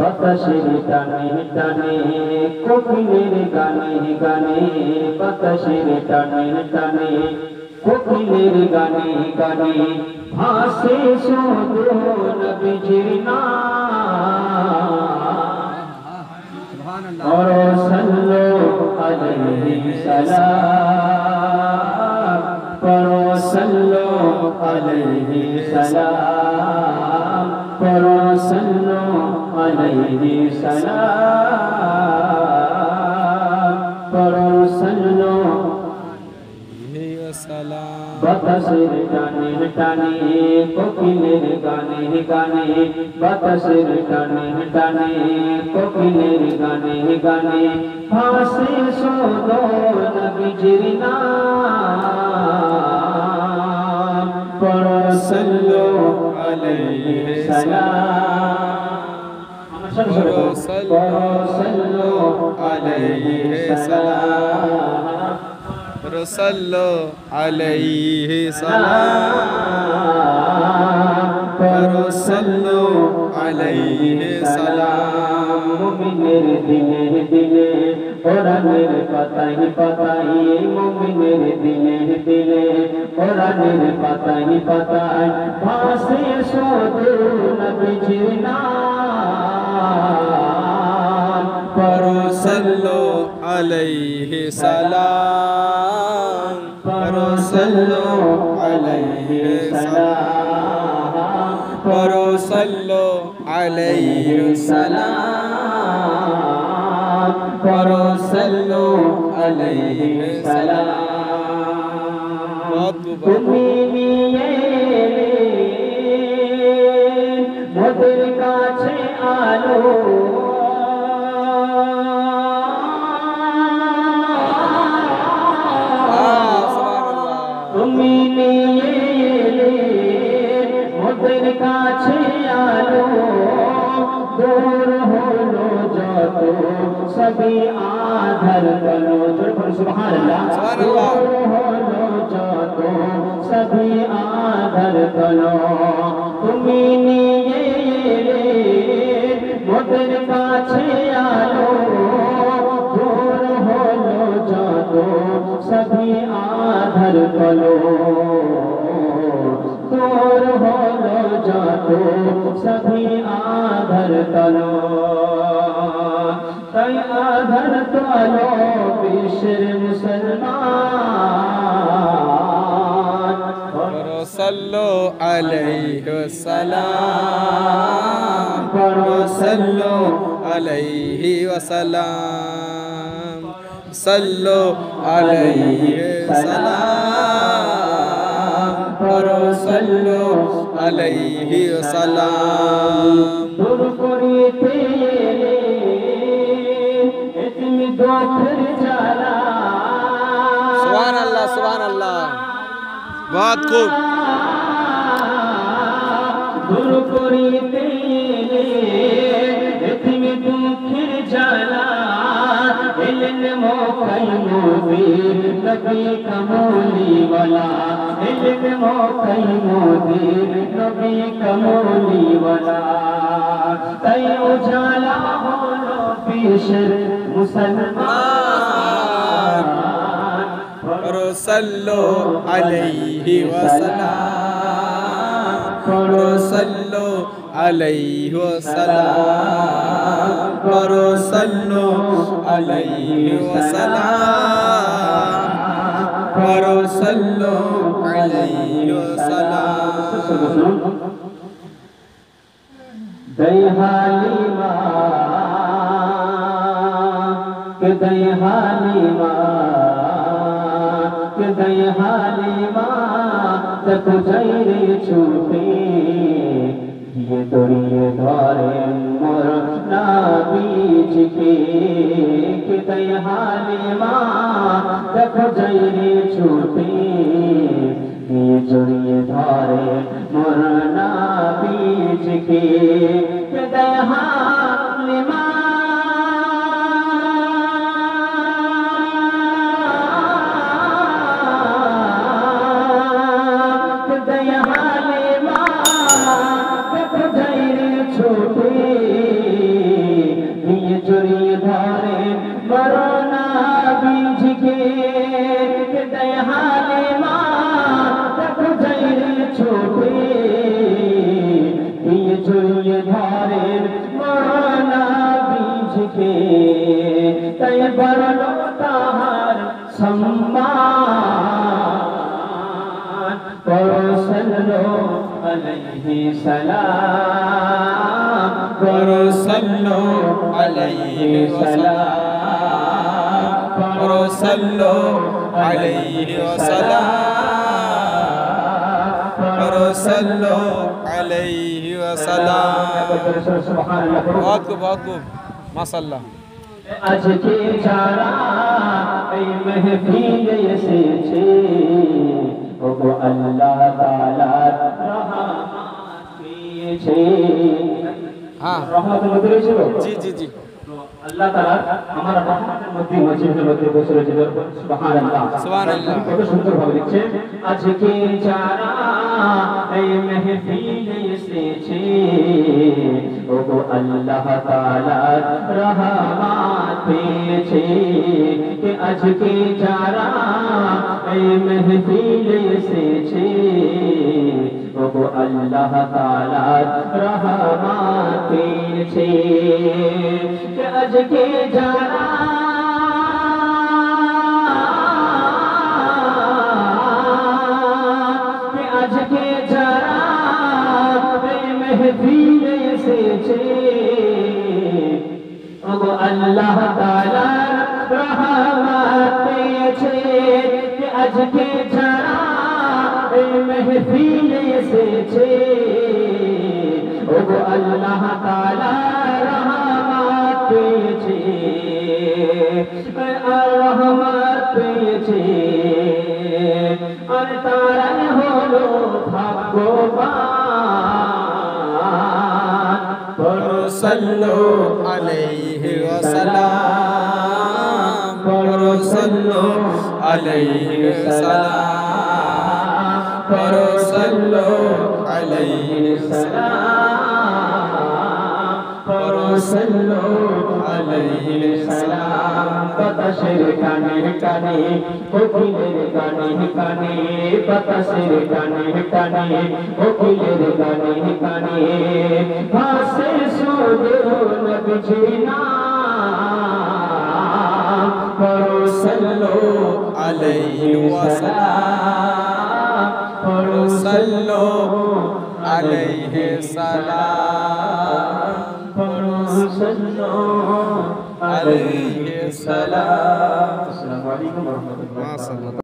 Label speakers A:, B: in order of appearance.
A: বাতাসের টানে টানে কোকিলের গানে গানে বাতাসের টানে টানে কোকিলের গানে গানে ভাসে শুধু নবীজির নাম और सल्लो अलैहि सलाम पढ़ो सल्लो अलैहि सलाम पढ़ो सल्लो अलैहि सलाम पढ़ो सल्लो বাতাসের টানে টানে কোকিলের গানে গানে বাতাসের টানে টানে কোকিলের গানে গানে ভাসে শুধু নবীজির নাম পড়ো সাল্লু আলাইহি সালাম পড়ো সাল্লু আলাইহি সালাম
B: सल्लो अलैहि सलाम सल्लो अलैहि सलाम
A: मुमिनेर दिले दिले কোরআনের পাতায় পাতায় মুমিনের দিলে দিলে কোরআনের পাতায় পাতায় ভাসে শুধু নবীজির নাম
B: পড়ো সাল্লো আলাইহি সালাম পড়ো সাল্লো আলাইহি সালাম পড়ো সাল্লো আলাইহি সালাম পড়ো সাল্লো আলাইহি সালাম তুমি নিয়ে মোদের কাছে আলো তুমি নিয়ে মোদের কাছে আলো দূর হলো যত সবই আধার গলো সুবহানাল্লাহ দূর হলো যত সবই আধার গলো তুমি নিয়ে মোদের কাছে আলো দূর হলো যত সবই আধার গলো দূর হলো যত সবই আধার গলো তাই আধার গলো বিশ্বের মুসলমান সাল্লো আলাইহি সালাম পড়ো সাল্লো আলাইহি সালাম সাল্লো আলাইহি সালাম পড়ো সাল্লো আলাইহি সালাম
A: দূর করিতে তুমি দুঃখের জ্বালা
B: সুবহানাল্লাহ সুবহানাল্লাহ बहुत खूब
A: দূর করিতে তুমি দুঃখের জ্বালা এলেন মক্কায় নবীর নবী কামলিওয়ালা এলেন মক্কায় নবীর নবী কামলিওয়ালা তাই উজালা হলো বিশ্বের মুসলমান
B: পড়ো সাল্লো আলাইহি ওয়াসাল্লাম পড়ো সাল্লো আলাইহি ওয়াসাল্লাম পড়ো সাল্লো আলাইহি ওয়াসাল্লাম পড়ো সাল্লো আলাইহি ওয়াসাল্লাম
A: দয়ালিমা के दयालिमा के दयालिमा तक जैरे छूटे ये दरिए धरे मोर नाबीज के दयालिमा तक जैरे छूटे ये जरिए धरे मोर नाबीज के दयालिमा বলেন মানা বীজকে তাই বাড়লো তাহার সম্মান সাল্লাল্লাহু আলাইহি সালাম
B: সাল্লাল্লাহু আলাইহি ওয়াসাল্লাম সাল্লাল্লাহু আলাইহি ওয়াসাল্লাম সাল্লাল্লাহু আলাইহি ওয়াসাল্লাম बहुत खूब माशाल्लाह
A: আজকে যারা এই মেহফিলে এসেছে ওগো আল্লাহ তাআলার রহমত পেয়েছে
B: हाँ
A: রহমতের মধ্যে রয়েছিল
B: जी जी जी
A: আল্লাহ তাআলা আমার রহমতের মধ্যে মসজিদের মধ্যে বসে রয়েছে সুবহানাল্লাহ
B: সুবহানাল্লাহ
A: কত সুন্দর ভাবে লিখছে আজকে যারা এই মেহফিলে এসেছে ওগো আল্লাহ তাআলার রহমত পেয়েছে কে আজকে যারা এই মেহফিলে এসেছে ওগো আল্লাহ তাআলার রহমত পেয়েছে কে আজকে যারা আজকে যারা মেহফিলে এসেছে ওগো আল্লাহ তাআলার রহমত পেয়েছে আজকে যারা মেহফিলে এসেছে ওগো আল্লাহ তাআলার রহমত পেয়েছে রহমত পেয়েছে আর তারাই হলো ভাগ্যবান
B: সাল্লাল্লাহু আলাইহি ওয়াসাল্লাম সাল্লাল্লাহু আলাইহি ওয়াসাল্লাম সাল্লাল্লাহু আলাইহি ওয়াসাল্লাম সাল্লাল্লাহু আলাইহি ওয়াসাল্লাম
A: বাতাসের কানে কানে কোকিলের গানে কানে বাতাসের কানে কানে কোকিলের গানে কানে ভাসে সুদূর নবীজি নাম
B: সাল্লাল্লাহু আলাইহি ওয়াসাল্লাম সাল্লাল্লাহু আলাইহি সালাম
A: সাল্লাল্লাহু আলাইহি সালাম আসসালামু আলাইকুম ওয়া রাহমাতুল্লাহ।
B: মাশাআল্লাহ।